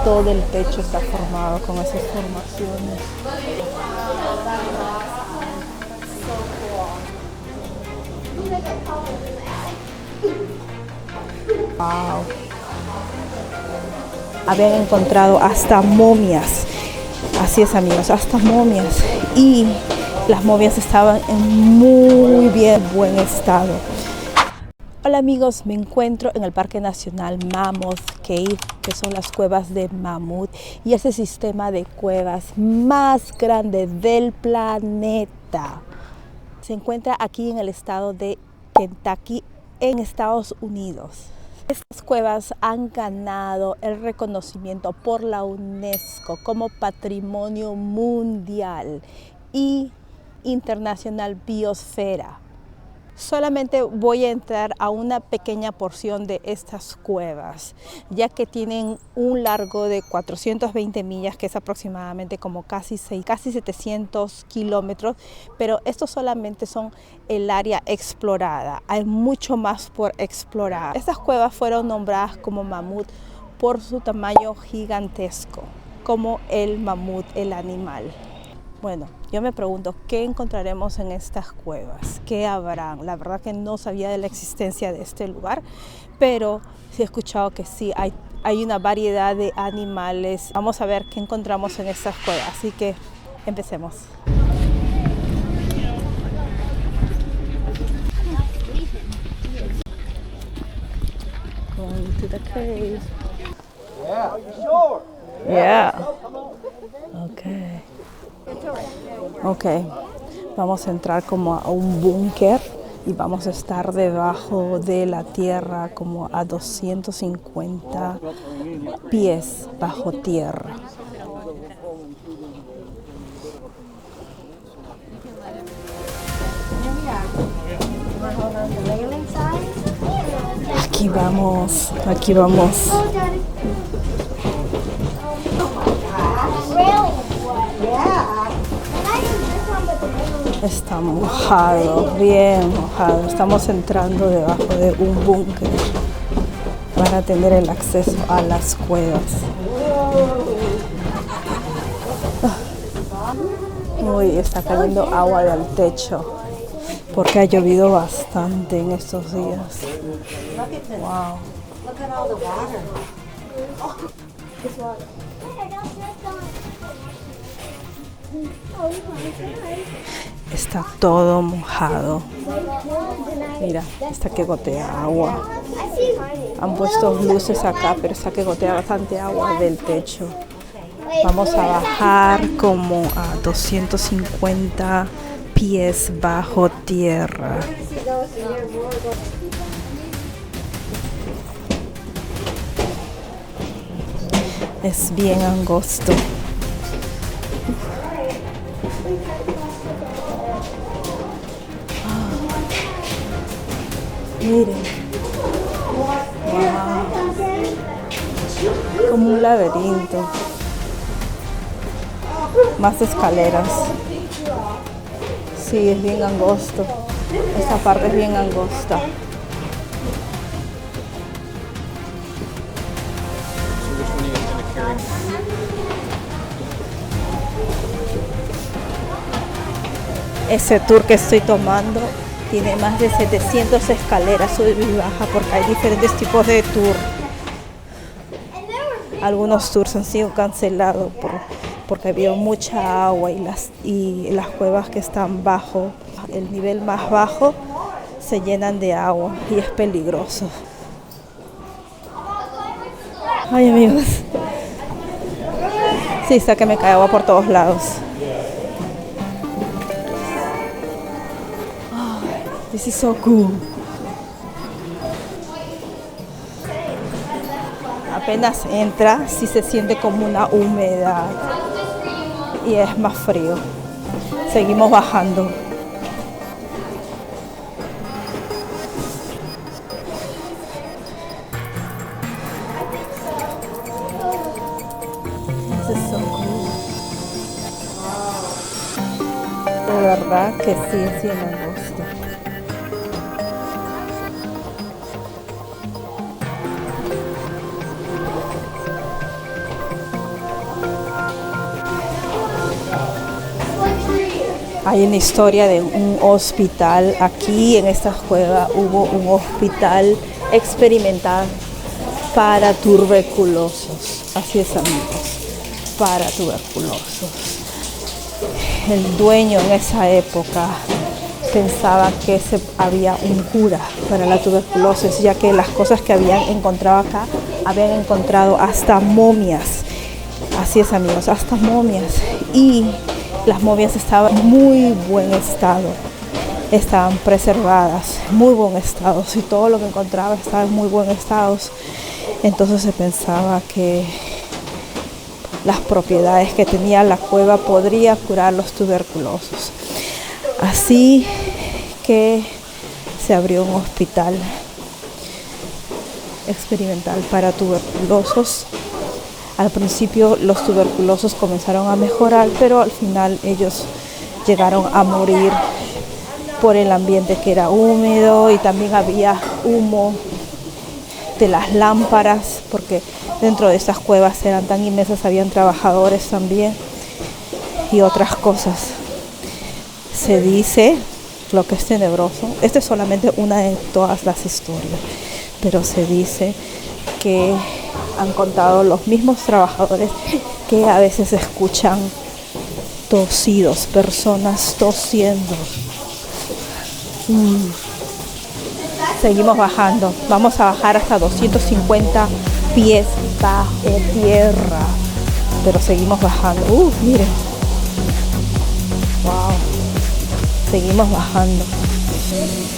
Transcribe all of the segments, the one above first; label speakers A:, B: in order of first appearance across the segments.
A: todo el techo está formado con esas formaciones. Wow. Habían encontrado hasta momias. Así es, amigos, hasta momias. Y las momias estaban en muy buen estado. Hola amigos, me encuentro en el Parque Nacional Mammoth Cave, que son las cuevas de mamut, y ese sistema de cuevas más grande del planeta. Se encuentra aquí en el estado de Kentucky, en Estados Unidos. Estas cuevas han ganado el reconocimiento por la UNESCO como Patrimonio Mundial y Internacional Biosfera. Solamente voy a entrar a una pequeña porción de estas cuevas, ya que tienen un largo de 420 millas, que es aproximadamente como casi 700 kilómetros, pero estos solamente son el área explorada. Hay mucho más por explorar. Estas cuevas fueron nombradas como mamut por su tamaño gigantesco, como el mamut, el animal. Bueno, yo me pregunto, ¿qué encontraremos en estas cuevas? ¿Qué habrán? La verdad que no sabía de la existencia de este lugar, pero sí he escuchado que sí, hay una variedad de animales. Vamos a ver qué encontramos en estas cuevas, así que empecemos. Going to the cave.
B: Yeah. Are you sure?
A: Yeah. Okay. Ok, vamos a entrar como a un búnker y vamos a estar debajo de la tierra como a 250 pies bajo tierra. Aquí vamos, aquí vamos. Está mojado, bien mojado. Estamos entrando debajo de un búnker para tener el acceso a las cuevas. Uy, está cayendo agua del techo porque ha llovido bastante en estos días. Wow. Está todo mojado. Mira, está que gotea agua. Han puesto luces acá, pero está que gotea bastante agua del techo. Vamos a bajar como a 250 pies bajo tierra. Es bien angosto. Miren, wow. Como un laberinto, más escaleras. Sí, es bien angosto, esta parte es bien angosta. Ese tour que estoy tomando tiene más de 700 escaleras, sube y baja, porque hay diferentes tipos de tour. Algunos tours han sido cancelados porque había mucha agua y las cuevas que están bajo, el nivel más bajo, se llenan de agua y es peligroso. Ay, amigos. Sí, está que me cae agua por todos lados. This is so cool. Apenas entra, sí se siente como una humedad y es más frío. Seguimos bajando. This is so cool. De verdad que sí es bien angosto. Hay una historia de un hospital. Aquí en esta cueva hubo un hospital experimental para tuberculosos. Así es, amigos, para tuberculosos. El dueño en esa época pensaba que había un cura para la tuberculosis, ya que las cosas que habían encontrado acá, habían encontrado hasta momias. Así es, amigos, hasta momias. Y las momias estaban en muy buen estado, estaban preservadas, muy buen estado. Si todo lo que encontraba estaba en muy buen estado, entonces se pensaba que las propiedades que tenía la cueva podría curar los tuberculosos. Así que se abrió un hospital experimental para tuberculosos. Al principio los tuberculosos comenzaron a mejorar, pero al final ellos llegaron a morir por el ambiente que era húmedo, y también había humo de las lámparas, porque dentro de estas cuevas eran tan inmensas, habían trabajadores también y otras cosas. Se dice, lo que es tenebroso, esta es solamente una de todas las historias, pero se dice que han contado los mismos trabajadores que a veces escuchan tosidos, personas tosiendo. Seguimos bajando, vamos a bajar hasta 250 pies bajo tierra, pero seguimos bajando. Miren, wow, seguimos bajando. Seguimos.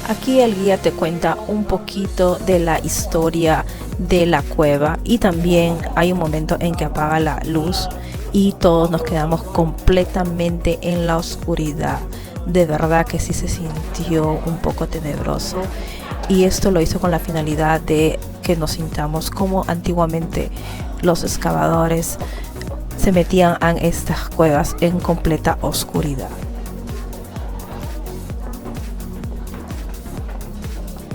A: Aquí el guía te cuenta un poquito de la historia de la cueva, y también hay un momento en que apaga la luz y todos nos quedamos completamente en la oscuridad. De verdad que sí se sintió un poco tenebroso, y esto lo hizo con la finalidad de que nos sintamos como antiguamente los excavadores se metían en estas cuevas en completa oscuridad.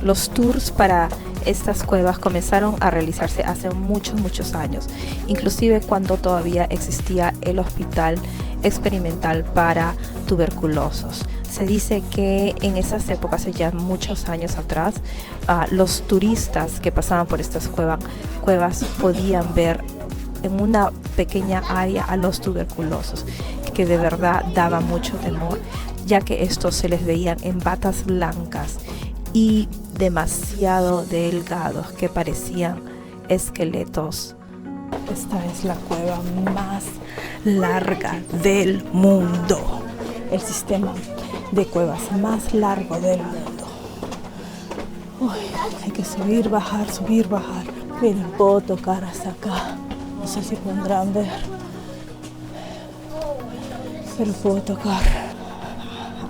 A: Los tours para estas cuevas comenzaron a realizarse hace muchos años, inclusive cuando todavía existía el hospital experimental para tuberculosos. Se dice que en esas épocas, ya muchos años atrás, los turistas que pasaban por estas cuevas podían ver en una pequeña área a los tuberculosos, que de verdad daba mucho temor, ya que estos se les veían en batas blancas y demasiado delgados que parecían esqueletos. Esta es la cueva más larga del mundo, el sistema de cuevas más largo del mundo. Hay que subir, bajar. Miren, puedo tocar hasta acá, no sé si podrán ver, pero puedo tocar.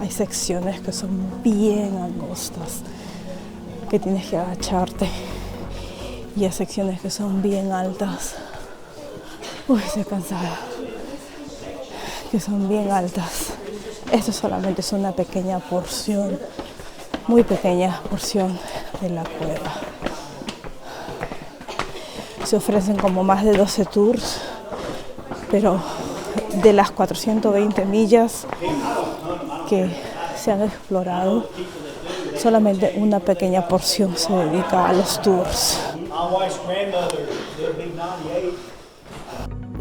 A: Hay secciones que son bien angostas, que tienes que agacharte, y hay secciones que son bien altas. Estoy cansada. Que son bien altas. Esto solamente es una pequeña porción, muy pequeña porción de la cueva. Se ofrecen como más de 12 tours, pero de las 420 millas que se han explorado, solamente una pequeña porción se dedica a los tours.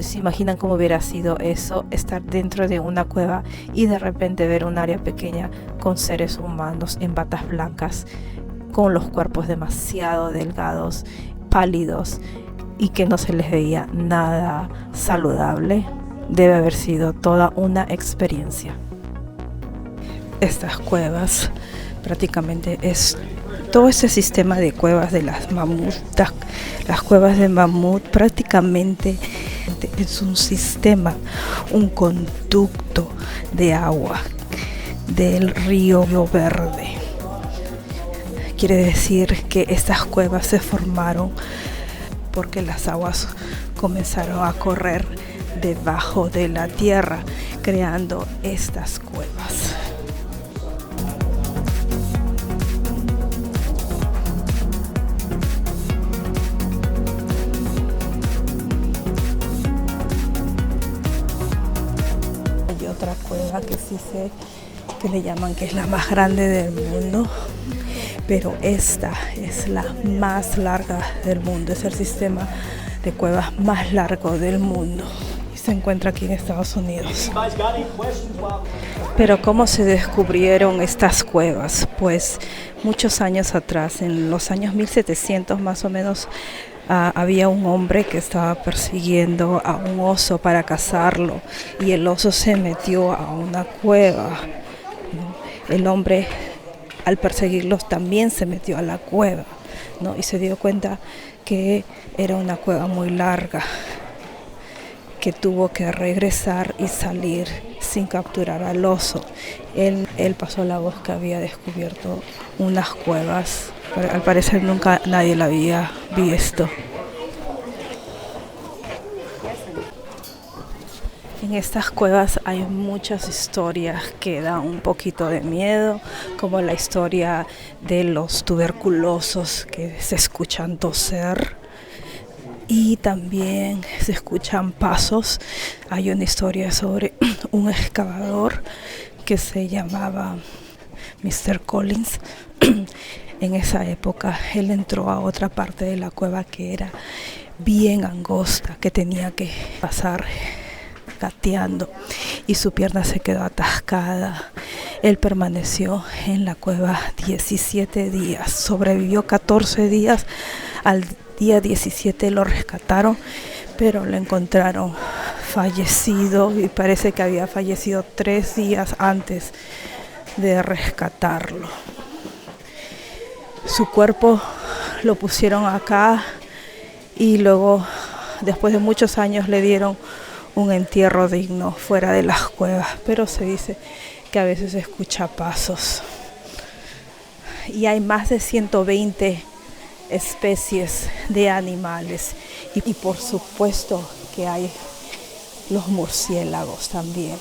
A: ¿Se imaginan cómo hubiera sido eso? Estar dentro de una cueva y de repente ver un área pequeña con seres humanos en batas blancas, con los cuerpos demasiado delgados, pálidos y que no se les veía nada saludable. Debe haber sido toda una experiencia. Estas cuevas prácticamente es todo ese sistema de cuevas de las mamuts. Las cuevas de mamut prácticamente es un sistema, un conducto de agua del río Verde. Quiere decir que estas cuevas se formaron porque las aguas comenzaron a correr debajo de la tierra, creando estas cuevas. Hay otra cueva que sí sé que le llaman que es la más grande del mundo, pero esta es la más larga del mundo, es el sistema de cuevas más largo del mundo y se encuentra aquí en Estados Unidos. Pero ¿cómo se descubrieron estas cuevas? Pues muchos años atrás, en los años 1700 más o menos, había un hombre que estaba persiguiendo a un oso para cazarlo y el oso se metió a una cueva. El hombre, al perseguirlos, también se metió a la cueva, ¿no? Y se dio cuenta que era una cueva muy larga, que tuvo que regresar y salir sin capturar al oso. Él pasó la voz que había descubierto unas cuevas, pero al parecer nunca nadie la había visto. En estas cuevas hay muchas historias que dan un poquito de miedo, como la historia de los tuberculosos que se escuchan toser y también se escuchan pasos. Hay una historia sobre un excavador que se llamaba Mr. Collins. En esa época él entró a otra parte de la cueva que era bien angosta, que tenía que pasar gateando y su pierna se quedó atascada. Él permaneció en la cueva 17 días, sobrevivió 14 días, al día 17 lo rescataron, pero lo encontraron fallecido y parece que había fallecido 3 días antes de rescatarlo. Su cuerpo lo pusieron acá y luego, después de muchos años, le dieron un entierro digno fuera de las cuevas, pero se dice que a veces se escucha pasos. Y hay más de 120 especies de animales y por supuesto que hay los murciélagos también.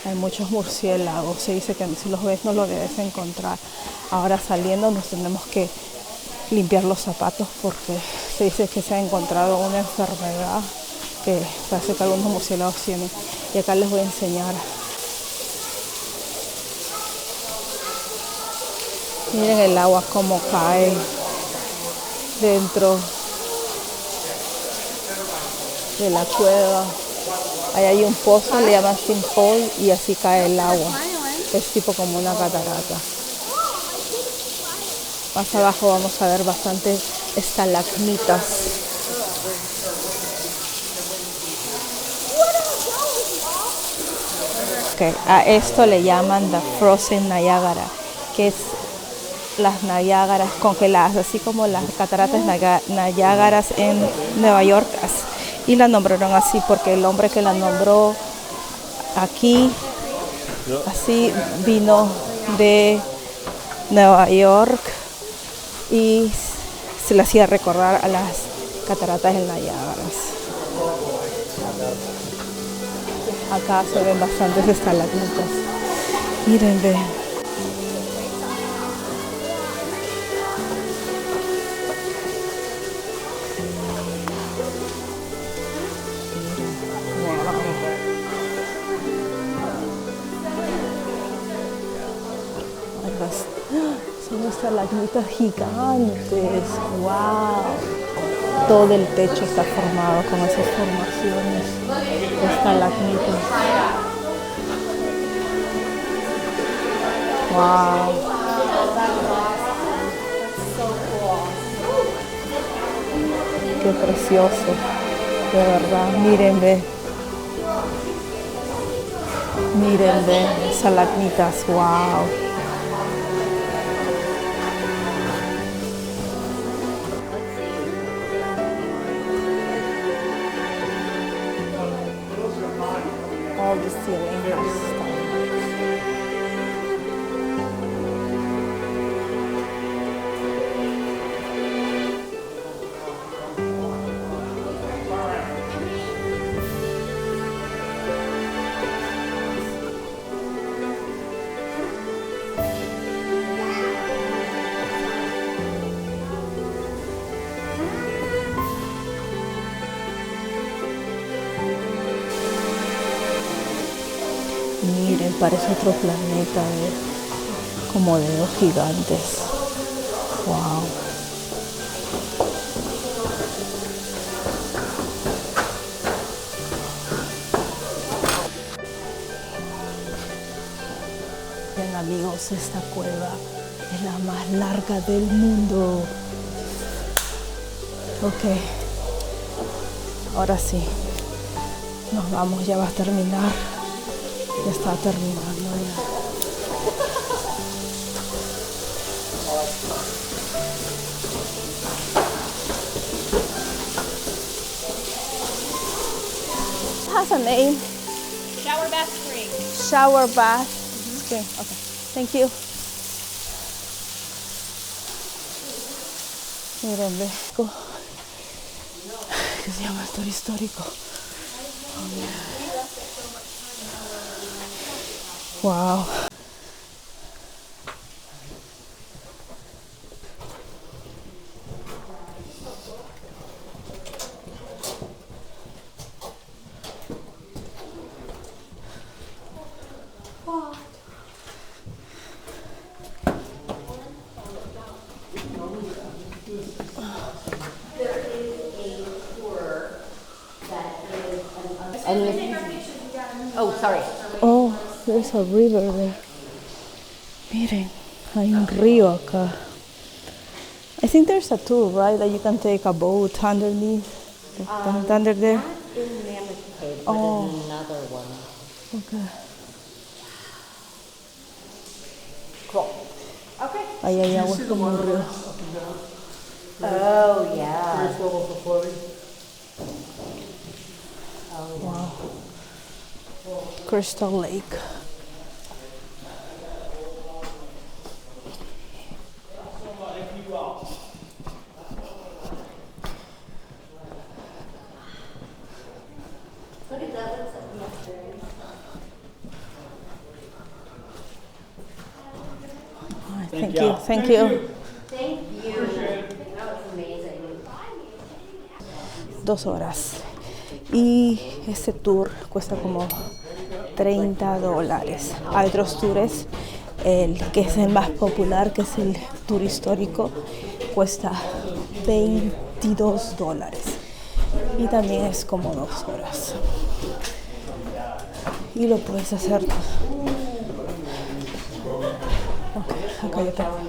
A: Hay muchos murciélagos, se dice que si los ves no los debes encontrar. Ahora saliendo nos tenemos que limpiar los zapatos porque se dice que se ha encontrado una enfermedad que parece que algunos murciélagos tienen. Y acá les voy a enseñar. Miren el agua como cae dentro de la cueva. Ahí hay un pozo, le llaman sinkhole, y así cae el agua. Es tipo como una catarata. Más abajo vamos a ver bastantes estalagmitas. Okay. A esto le llaman the Frozen Niagara, que es las Niágaras congeladas, así como las cataratas Niágaras en Nueva York. Y la nombraron así porque el hombre que la nombró aquí, así vino de Nueva York y se le hacía recordar a las cataratas del Niágara. Acá se ven bastantes estalagmitas. Miren, ven. Son estalagmitas gigantes. ¡Wow! todo el techo está formado con esas formaciones de estalagmitas. Wow. Qué precioso, de verdad. Miren, ve. Miren, ve, estalagmitas, wow. All the ceiling has stalagmites. Miren, parece otro planeta, como dedos gigantes. Wow. Bien, amigos, esta cueva es la más larga del mundo. Ok, ahora sí, nos vamos, ya va a terminar. Ya está terminando ya. Has a name.
C: Shower bath spring.
A: Shower bath. Okay, okay. Thank you. Miren, ve. ¿Qué se llama el tour histórico? Wow.
C: Oh, sorry.
A: Oh, there's a river there. Miren, hay un río acá. I think there's a tour, right? That you can take a boat underneath, under there.
C: In Mammoth Cave, but
A: Oh.
C: another one.
A: Okay.
C: Cool. Okay.
A: Ahí hay agua como un río.
C: Oh, yeah.
A: Wow. Crystal Lake. Thank you. Thank you.
C: Thank you. That was amazing.
A: 2 horas. Y este tour cuesta como $30. Hay otros tours, el que es el más popular, que es el tour histórico, cuesta $22. Y también es como 2 horas. Y lo puedes hacer. Ok, acá yo tengo.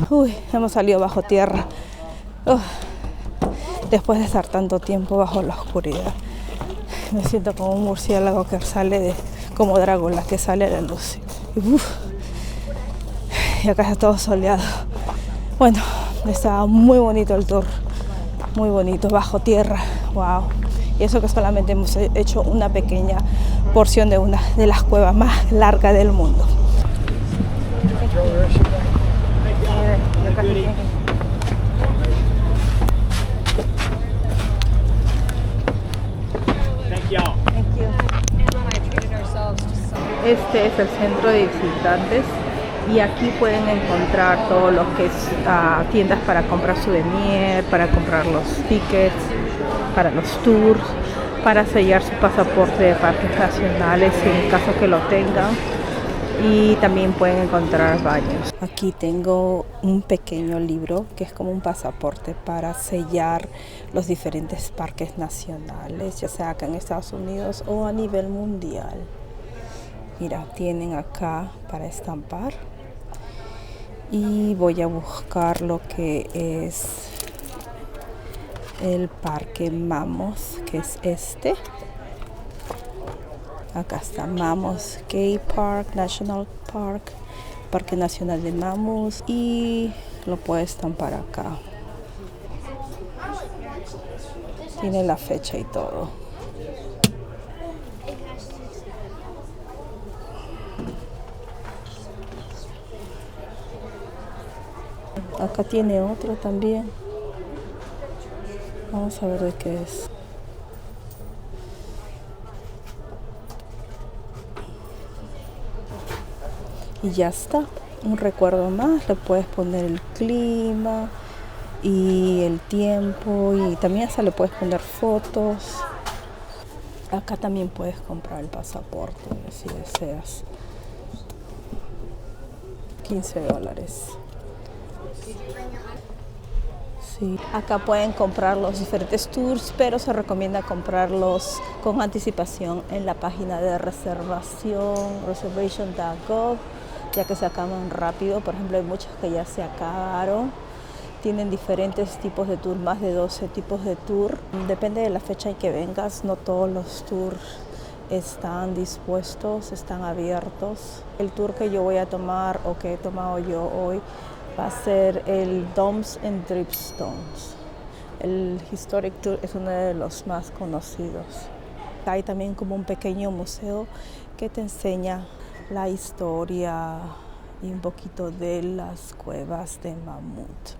A: Uy, hemos salido bajo tierra. Después de estar tanto tiempo bajo la oscuridad, me siento como un murciélago que sale como Drácula, que sale a la luz. Y acá está todo soleado. Bueno, está muy bonito el tour, muy bonito, bajo tierra. Wow. Y eso que solamente hemos hecho una pequeña porción de una de las cuevas más largas del mundo. Este es el centro de visitantes y aquí pueden encontrar todo lo que es tiendas para comprar souvenirs, para comprar los tickets, para los tours, para sellar su pasaporte de parques nacionales en caso que lo tengan. Y también pueden encontrar baños. Aquí tengo un pequeño libro que es como un pasaporte para sellar los diferentes parques nacionales, ya sea acá en Estados Unidos o a nivel mundial. Mira, tienen acá para estampar. Y voy a buscar lo que es el parque Mammoth, que es este. Acá está Mammoth Gay Park, National Park, Parque Nacional de Mammoth, y lo puedo estampar acá. Tiene la fecha y todo. Acá tiene otro también. Vamos a ver de qué es. Y ya está, un recuerdo más. Le puedes poner el clima y el tiempo, y también hasta le puedes poner fotos. Acá también puedes comprar el pasaporte si deseas. $15. Sí. Acá pueden comprar los diferentes tours, pero se recomienda comprarlos con anticipación en la página de reservación, reservation.gov, ya que se acaban rápido. Por ejemplo, hay muchos que ya se acabaron. Tienen diferentes tipos de tour, más de 12 tipos de tour. Depende de la fecha en que vengas, no todos los tours están dispuestos, están abiertos. El tour que yo voy a tomar, o que he tomado yo hoy, va a ser el Domes and Dripstones. El Historic Tour es uno de los más conocidos. Hay también como un pequeño museo que te enseña la historia y un poquito de las cuevas de Mammoth.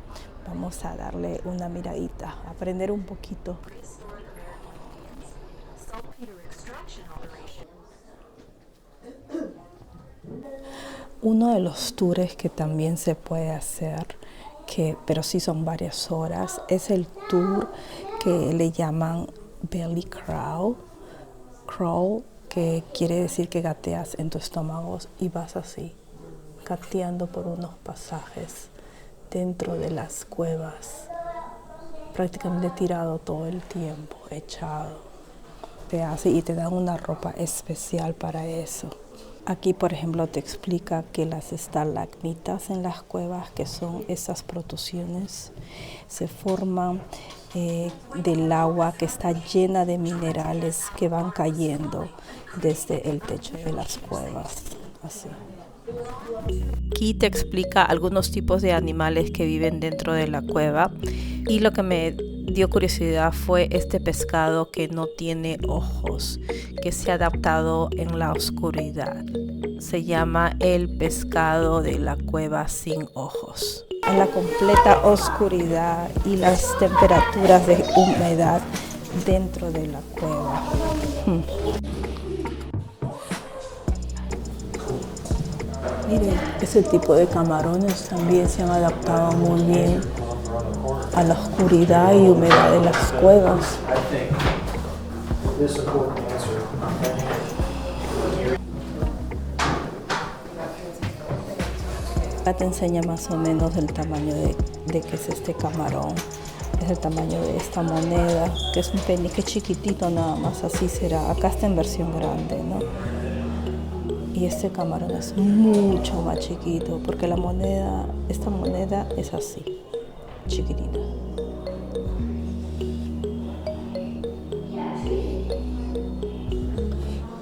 A: Vamos a darle una miradita, aprender un poquito. Uno de los tours que también se puede hacer, pero sí son varias horas, es el tour que le llaman belly crawl, que quiere decir que gateas en tu estómago y vas así, gateando por unos pasajes dentro de las cuevas, prácticamente tirado todo el tiempo, echado. Te hace y te dan una ropa especial para eso. Aquí, por ejemplo, te explica que las estalagmitas en las cuevas, que son esas protrusiones, se forman del agua que está llena de minerales que van cayendo desde el techo de las cuevas, así. Aquí te explica algunos tipos de animales que viven dentro de la cueva, y lo que me dio curiosidad fue este pescado que no tiene ojos, que se ha adaptado en la oscuridad. Se llama el pescado de la cueva sin ojos. En la completa oscuridad y las temperaturas de humedad dentro de la cueva. Miren, ese tipo de camarones también se han adaptado muy bien a la oscuridad y humedad de las cuevas. Acá te enseña más o menos el tamaño de que es este camarón. Es el tamaño de esta moneda, que es un penique chiquitito nada más, así será. Acá está en versión grande, ¿no? Y este camarón es mucho más chiquito, porque esta moneda es así, chiquitita.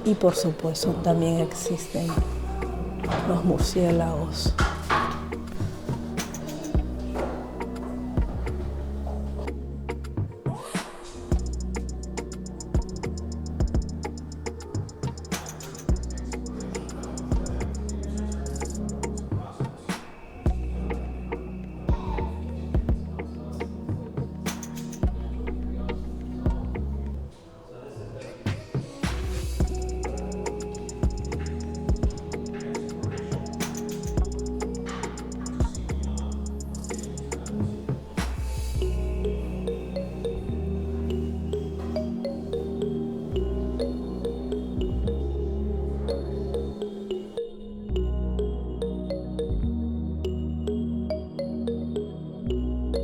A: Y por supuesto también existen los murciélagos.